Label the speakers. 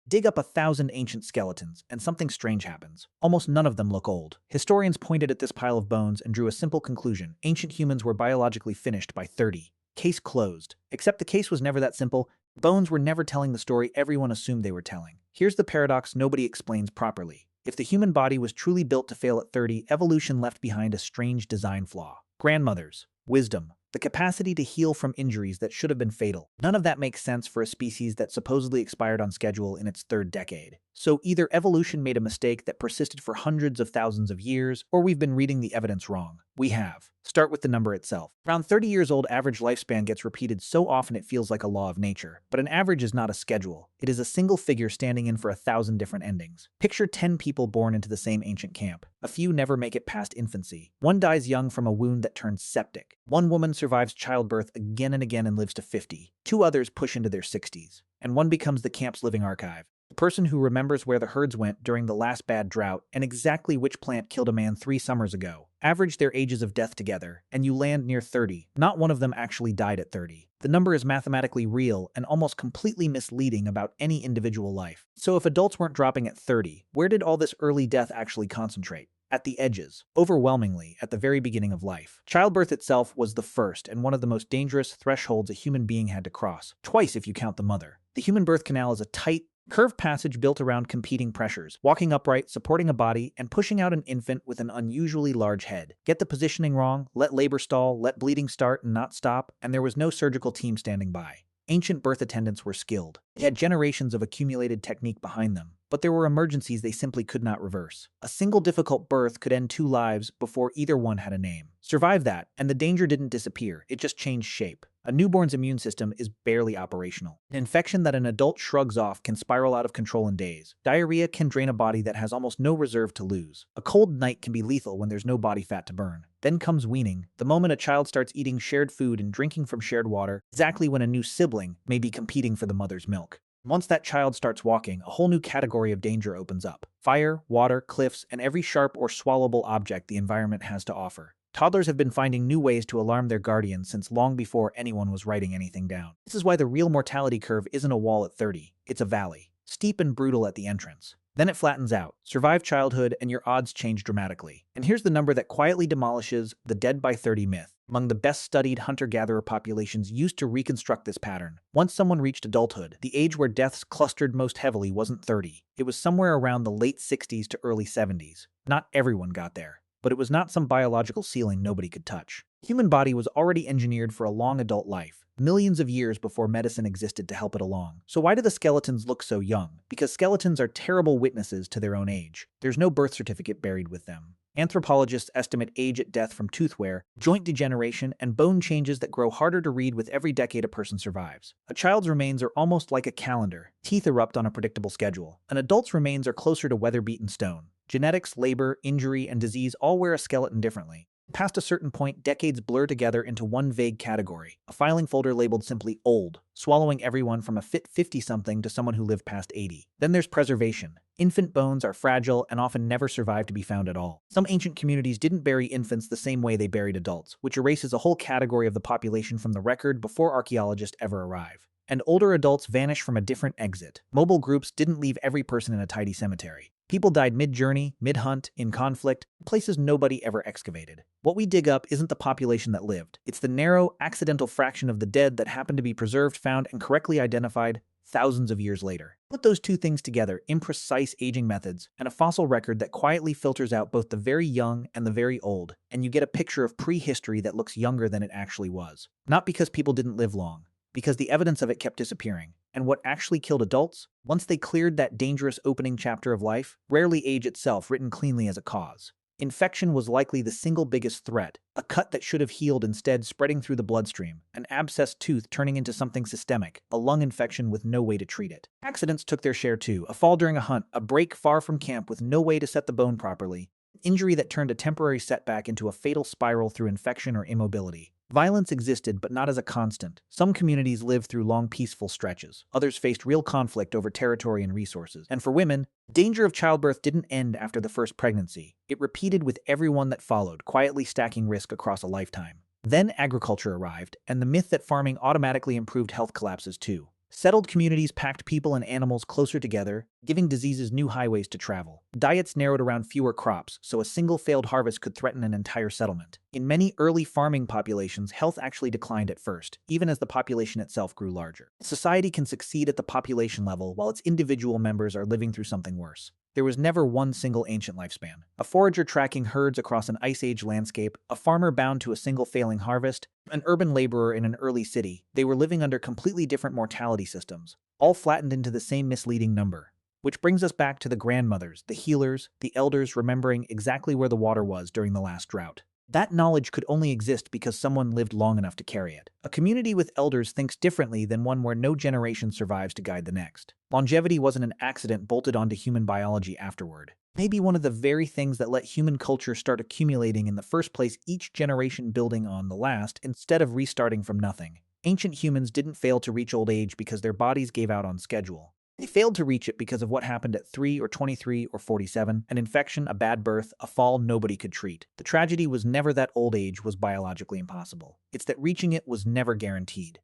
Speaker 1: Dig up 1,000 ancient skeletons, and something strange happens. Almost none of them look old. Historians pointed at this pile of bones and drew a simple conclusion: ancient humans were biologically finished by 30. Case closed. Except the case was never that simple. Bones were never telling the story everyone assumed they were telling. Here's the paradox nobody explains properly. If the human body was truly built to fail at 30, evolution left behind a strange design flaw. Grandmothers. Wisdom. The capacity to heal from injuries that should have been fatal. None of that makes sense for a species that supposedly expired on schedule in its third decade. So either evolution made a mistake that persisted for hundreds of thousands of years, or we've been reading the evidence wrong. We have. Start with the number itself. Around 30 years old average lifespan gets repeated so often it feels like a law of nature. But an average is not a schedule. It is a single figure standing in for 1,000 different endings. Picture 10 people born into the same ancient camp. A few never make it past infancy. One dies young from a wound that turns septic. One woman survives childbirth again and again and lives to 50. Two others push into their 60s. And one becomes the camp's living archive. The person who remembers where the herds went during the last bad drought and exactly which plant killed a man 3 summers ago. Average their ages of death together, and you land near 30. Not one of them actually died at 30. The number is mathematically real and almost completely misleading about any individual life. So if adults weren't dropping at 30, where did all this early death actually concentrate? At the edges, overwhelmingly at the very beginning of life. Childbirth itself was the first and one of the most dangerous thresholds a human being had to cross, twice if you count the mother. The human birth canal is a tight, curved passage built around competing pressures, walking upright, supporting a body, and pushing out an infant with an unusually large head. Get the positioning wrong, let labor stall, let bleeding start and not stop, and there was no surgical team standing by. Ancient birth attendants were skilled. They had generations of accumulated technique behind them, but there were emergencies they simply could not reverse. A single difficult birth could end 2 lives before either one had a name. Survive that, and the danger didn't disappear, it just changed shape. A newborn's immune system is barely operational. An infection that an adult shrugs off can spiral out of control in days. Diarrhea can drain a body that has almost no reserve to lose. A cold night can be lethal when there's no body fat to burn. Then comes weaning, the moment a child starts eating shared food and drinking from shared water, exactly when a new sibling may be competing for the mother's milk. Once that child starts walking, a whole new category of danger opens up. Fire, water, cliffs, and every sharp or swallowable object the environment has to offer. Toddlers have been finding new ways to alarm their guardians since long before anyone was writing anything down. This is why the real mortality curve isn't a wall at 30, it's a valley. Steep and brutal at the entrance. Then it flattens out. Survive childhood and your odds change dramatically. And here's the number that quietly demolishes the dead by 30 myth. Among the best-studied hunter-gatherer populations used to reconstruct this pattern. Once someone reached adulthood, the age where deaths clustered most heavily wasn't 30. It was somewhere around the late 60s to early 70s. Not everyone got there, but it was not some biological ceiling nobody could touch. The human body was already engineered for a long adult life, millions of years before medicine existed to help it along. So why do the skeletons look so young? Because skeletons are terrible witnesses to their own age. There's no birth certificate buried with them. Anthropologists estimate age at death from tooth wear, joint degeneration, and bone changes that grow harder to read with every decade a person survives. A child's remains are almost like a calendar. Teeth erupt on a predictable schedule. An adult's remains are closer to weather-beaten stone. Genetics, labor, injury, and disease all wear a skeleton differently. Past a certain point, decades blur together into one vague category, a filing folder labeled simply old, swallowing everyone from a fit 50-something to someone who lived past 80. Then there's preservation. Infant bones are fragile and often never survive to be found at all. Some ancient communities didn't bury infants the same way they buried adults, which erases a whole category of the population from the record before archaeologists ever arrive. And older adults vanish from a different exit. Mobile groups didn't leave every person in a tidy cemetery. People died mid-journey, mid-hunt, in conflict, places nobody ever excavated. What we dig up isn't the population that lived. It's the narrow, accidental fraction of the dead that happened to be preserved, found, and correctly identified thousands of years later. Put those two things together, imprecise aging methods, and a fossil record that quietly filters out both the very young and the very old, and you get a picture of prehistory that looks younger than it actually was. Not because people didn't live long, because the evidence of it kept disappearing. And what actually killed adults? Once they cleared that dangerous opening chapter of life, rarely age itself written cleanly as a cause. Infection was likely the single biggest threat, a cut that should have healed instead spreading through the bloodstream, an abscessed tooth turning into something systemic, a lung infection with no way to treat it. Accidents took their share too, a fall during a hunt, a break far from camp with no way to set the bone properly, injury that turned a temporary setback into a fatal spiral through infection or immobility. Violence existed, but not as a constant. Some communities lived through long, peaceful stretches. Others faced real conflict over territory and resources. And for women, danger of childbirth didn't end after the first pregnancy. It repeated with everyone that followed, quietly stacking risk across a lifetime. Then agriculture arrived, and the myth that farming automatically improved health collapses too. Settled communities packed people and animals closer together, giving diseases new highways to travel. Diets narrowed around fewer crops, so a single failed harvest could threaten an entire settlement. In many early farming populations, health actually declined at first, even as the population itself grew larger. Society can succeed at the population level while its individual members are living through something worse. There was never one single ancient lifespan. A forager tracking herds across an ice age landscape, a farmer bound to a single failing harvest, an urban laborer in an early city. They were living under completely different mortality systems, all flattened into the same misleading number. Which brings us back to the grandmothers, the healers, the elders remembering exactly where the water was during the last drought. That knowledge could only exist because someone lived long enough to carry it. A community with elders thinks differently than one where no generation survives to guide the next. Longevity wasn't an accident bolted onto human biology afterward. Maybe one of the very things that let human culture start accumulating in the first place, each generation building on the last instead of restarting from nothing. Ancient humans didn't fail to reach old age because their bodies gave out on schedule. They failed to reach it because of what happened at 3 or 23 or 47, an infection, a bad birth, a fall nobody could treat. The tragedy was never that old age was biologically impossible. It's that reaching it was never guaranteed.